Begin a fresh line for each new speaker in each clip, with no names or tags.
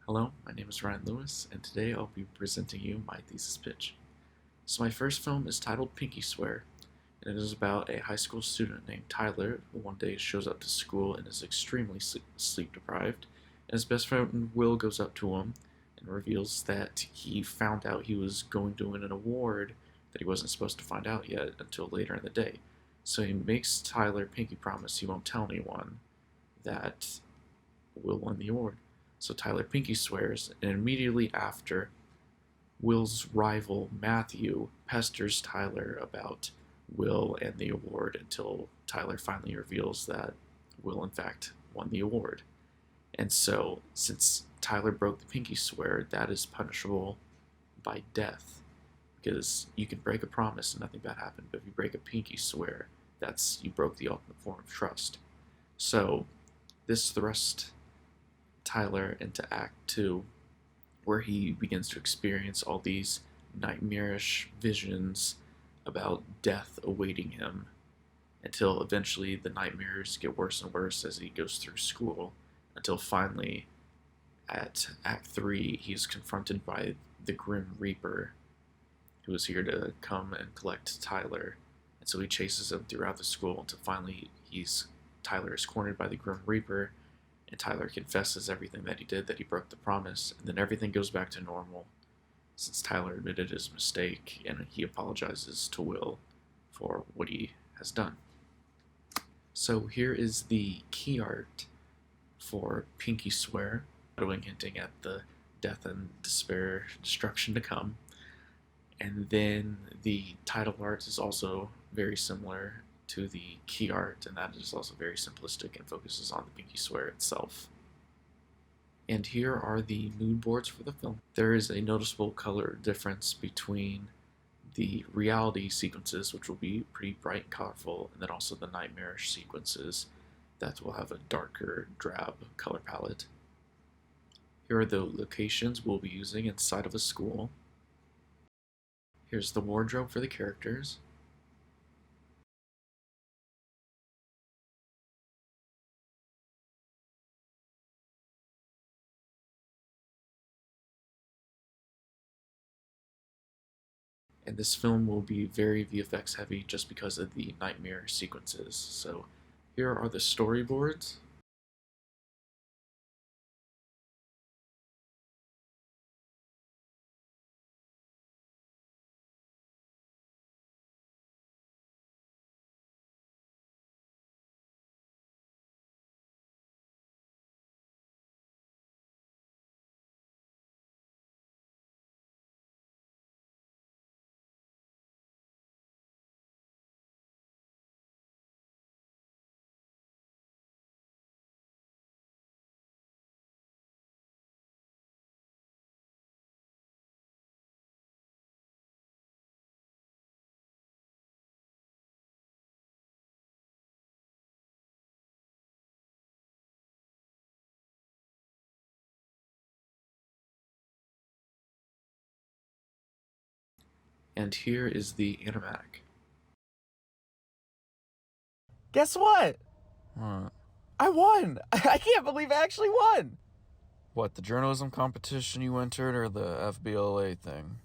Hello, my name is Ryan Lewis, and today I'll be presenting you my thesis pitch. So my first film is titled Pinky Swear, and it is about a high school student named Tyler who one day shows up to school and is extremely sleep deprived, and his best friend Will goes up to him and reveals that he found out he was going to win an award that he wasn't supposed to find out yet until later in the day. So he makes Tyler pinky promise he won't tell anyone that Will won the award. So Tyler pinky swears, and immediately after, Will's rival Matthew pesters Tyler about Will and the award until Tyler finally reveals that Will in fact won the award. And so, since Tyler broke the pinky swear, that is punishable by death. Because you can break a promise and nothing bad happened, but if you break a pinky swear, that's you broke the ultimate form of trust. So, this thrust Tyler into Act 2, where he begins to experience all these nightmarish visions about death awaiting him, until eventually the nightmares get worse and worse as he goes through school, until finally, at Act 3, he is confronted by the Grim Reaper, who is here to come and collect Tyler. And so he chases him throughout the school until finally Tyler is cornered by the Grim Reaper, and Tyler confesses everything that he did, that he broke the promise, and then everything goes back to normal since Tyler admitted his mistake and he apologizes to Will for what he has done. So here is the key art for Pinky Swear, hinting at the death and despair, destruction to come. And then the title art is also very similar to the key art, and that is also very simplistic and focuses on the pinky swear itself. And here are the mood boards for the film. There is a noticeable color difference between the reality sequences, which will be pretty bright and colorful, and then also the nightmarish sequences that will have a darker drab color palette. Here are the locations we'll be using inside of a school. Here's the wardrobe for the characters. And this film will be very VFX heavy just because of the nightmare sequences. So here are the storyboards. And here is the animatic.
Guess what?
What?
I won! I can't believe I actually won!
What, the journalism competition you entered or the FBLA thing?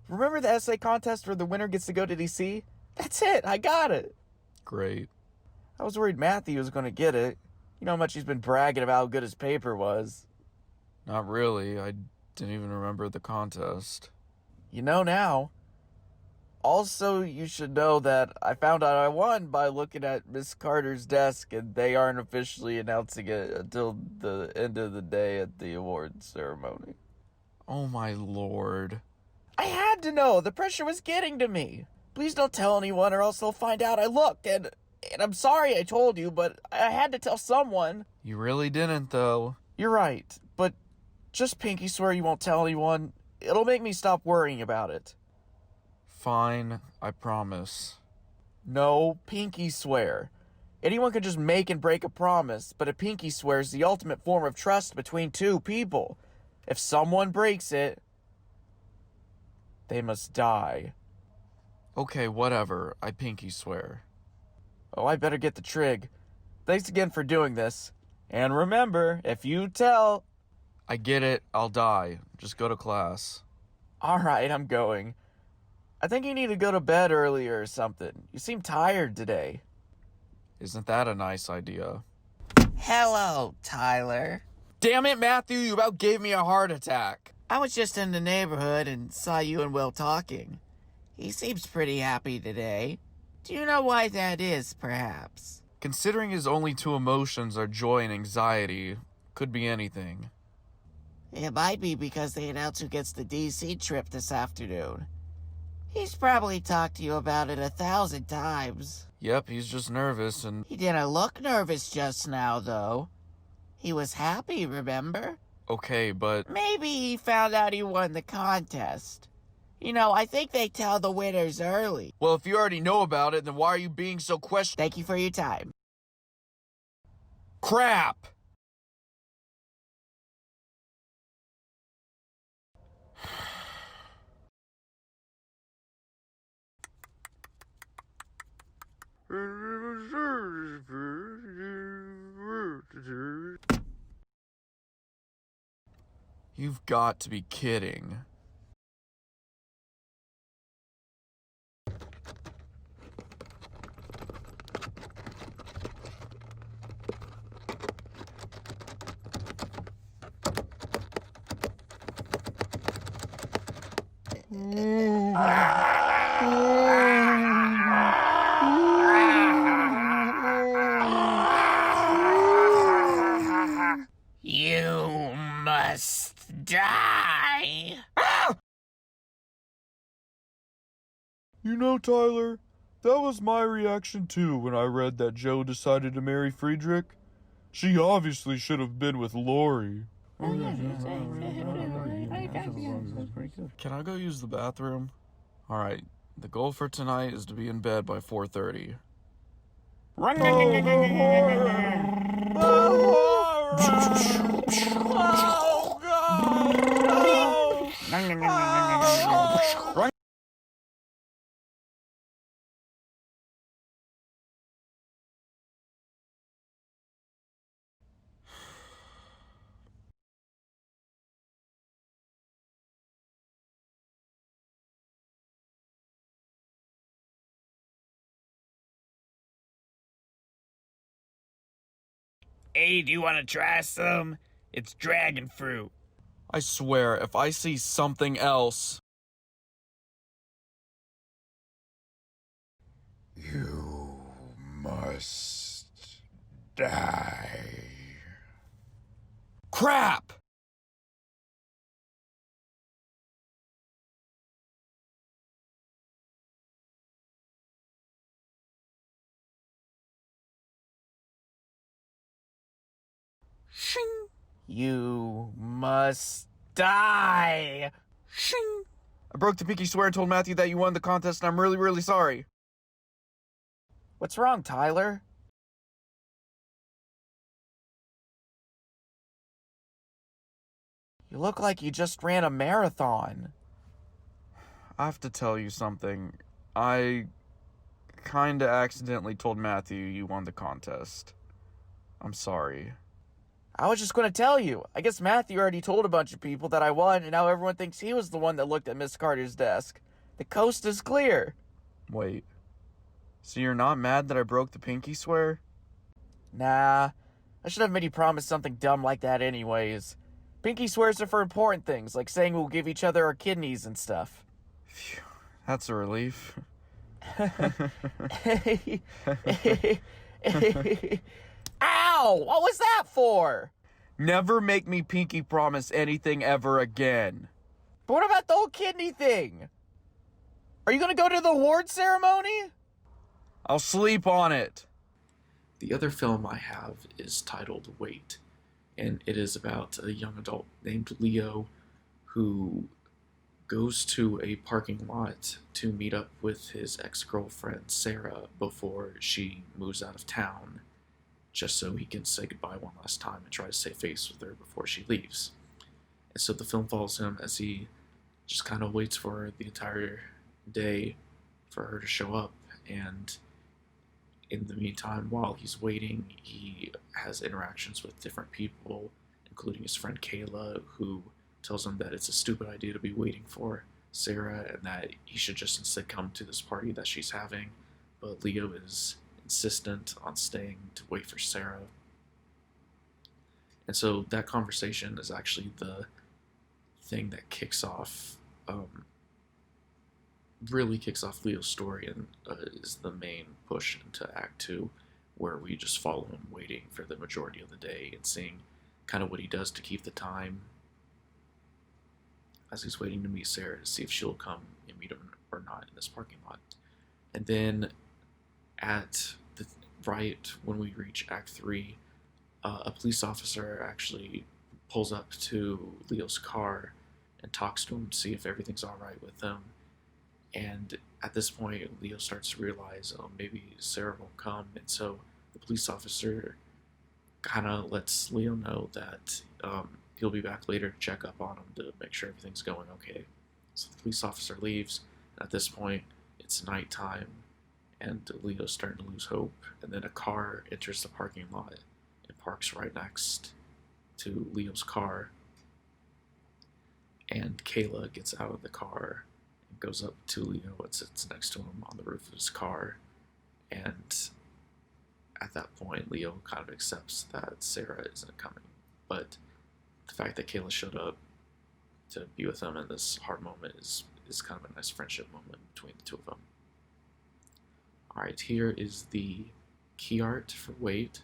Remember the essay contest where the winner gets to go to DC? That's it! I got it!
Great.
I was worried Matthew was going to get it. You know how much he's been bragging about how good his paper was.
Not really. I didn't even remember the contest.
You know now. Also, you should know that I found out I won by looking at Miss Carter's desk, and they aren't officially announcing it until the end of the day at the awards ceremony.
Oh my lord.
I had to know! The pressure was getting to me! Please don't tell anyone or else they'll find out I looked, and I'm sorry I told you, but I had to tell someone.
You really didn't, though.
You're right, but just pinky swear you won't tell anyone. It'll make me stop worrying about it.
Fine, I promise.
No, pinky swear. Anyone can just make and break a promise, but a pinky swear is the ultimate form of trust between two people. If someone breaks it, they must die.
Okay, whatever. I pinky swear.
Oh, I better get the trig. Thanks again for doing this. And remember, if you tell...
I get it. I'll die. Just go to class.
Alright, I'm going. I think you need to go to bed earlier or something. You seem tired today.
Isn't that a nice idea?
Hello, Tyler.
Damn it, Matthew, you about gave me a heart attack.
I was just in the neighborhood and saw you and Will talking. He seems pretty happy today. Do you know why that is, perhaps?
Considering his only two emotions are joy and anxiety, could be anything.
It might be because they announced who gets the DC trip this afternoon. He's probably talked to you about it 1,000 times.
Yep, he's just nervous and...
He didn't look nervous just now, though. He was happy, remember?
Okay, but...
Maybe he found out he won the contest. You know, I think they tell the winners early.
Well, if you already know about it, then why are you being so
Thank you for your time.
Crap! You've got to be kidding.
You must die.
You know, Tyler, that was my reaction too when I read that Joe decided to marry Friedrich. She obviously should have been with Lori. Can I go use the bathroom? Alright, the goal for tonight is to be in bed by 4:30. Oh, God!
Hey, do you want to try some? It's dragon fruit.
I swear, if I see something else...
You must die.
Crap! Shing!
You must die.
Shing! I broke the pinky swear and told Matthew that you won the contest, and I'm really, really sorry.
What's wrong, Tyler? You look like you just ran a marathon.
I have to tell you something. I kinda accidentally told Matthew you won the contest. I'm sorry.
I was just going to tell you. I guess Matthew already told a bunch of people that I won, and now everyone thinks he was the one that looked at Miss Carter's desk. The coast is clear.
Wait. So you're not mad that I broke the pinky swear?
Nah, I should have made you promise something dumb like that anyways. Pinky swears are for important things, like saying we'll give each other our kidneys and stuff.
Phew, that's a relief.
Ow! What was that for?
Never make me pinky promise anything ever again.
But what about the whole kidney thing? Are you gonna go to the award ceremony?
I'll sleep on it.
The other film I have is titled Wait, and it is about a young adult named Leo who goes to a parking lot to meet up with his ex-girlfriend Sarah before she moves out of town, just so he can say goodbye one last time and try to save face with her before she leaves. And so the film follows him as he just kind of waits for her the entire day for her to show up, and in the meantime, while he's waiting, he has interactions with different people, including his friend Kayla, who tells him that it's a stupid idea to be waiting for Sarah and that he should just instead come to this party that she's having. But Leo is insistent on staying to wait for Sarah. And so that conversation is actually the thing that really kicks off Leo's story and is the main push into Act 2, where we just follow him waiting for the majority of the day and seeing kind of what he does to keep the time as he's waiting to meet Sarah to see if she'll come and meet him or not in this parking lot. And then right when we reach Act 3, a police officer actually pulls up to Leo's car and talks to him to see if everything's all right with him. And at this point, Leo starts to realize, oh, maybe Sarah won't come. And so the police officer kind of lets Leo know that he'll be back later to check up on him to make sure everything's going okay. So the police officer leaves. And at this point, it's nighttime, and Leo's starting to lose hope. And then a car enters the parking lot and parks right next to Leo's car. And Kayla gets out of the car and goes up to Leo and sits next to him on the roof of his car. And at that point, Leo kind of accepts that Sarah isn't coming. But the fact that Kayla showed up to be with him in this hard moment is kind of a nice friendship moment between the two of them. Alright, here is the key art for Wait.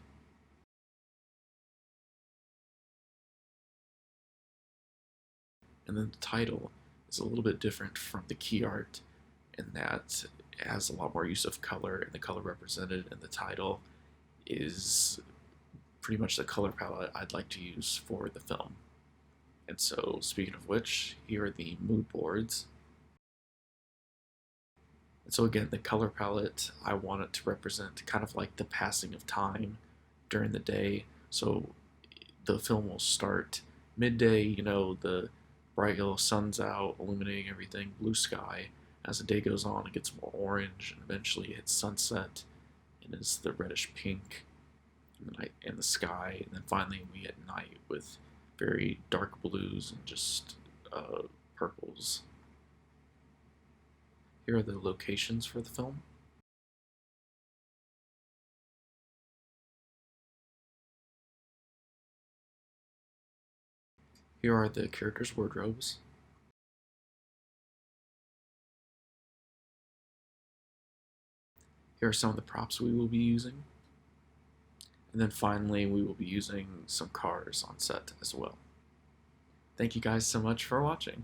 And then the title is a little bit different from the key art in that it has a lot more use of color, and the color represented in the title is pretty much the color palette I'd like to use for the film. And so, speaking of which, here are the mood boards. And so again, the color palette, I want it to represent kind of like the passing of time during the day. So the film will start midday, the bright yellow sun's out, illuminating everything, blue sky. As the day goes on, it gets more orange, and eventually it hits sunset, and is the reddish pink in the night and the sky. And then finally we hit night with very dark blues and just purples. Here are the locations for the film. Here are the characters' wardrobes. Here are some of the props we will be using. And then finally, we will be using some cars on set as well. Thank you guys so much for watching.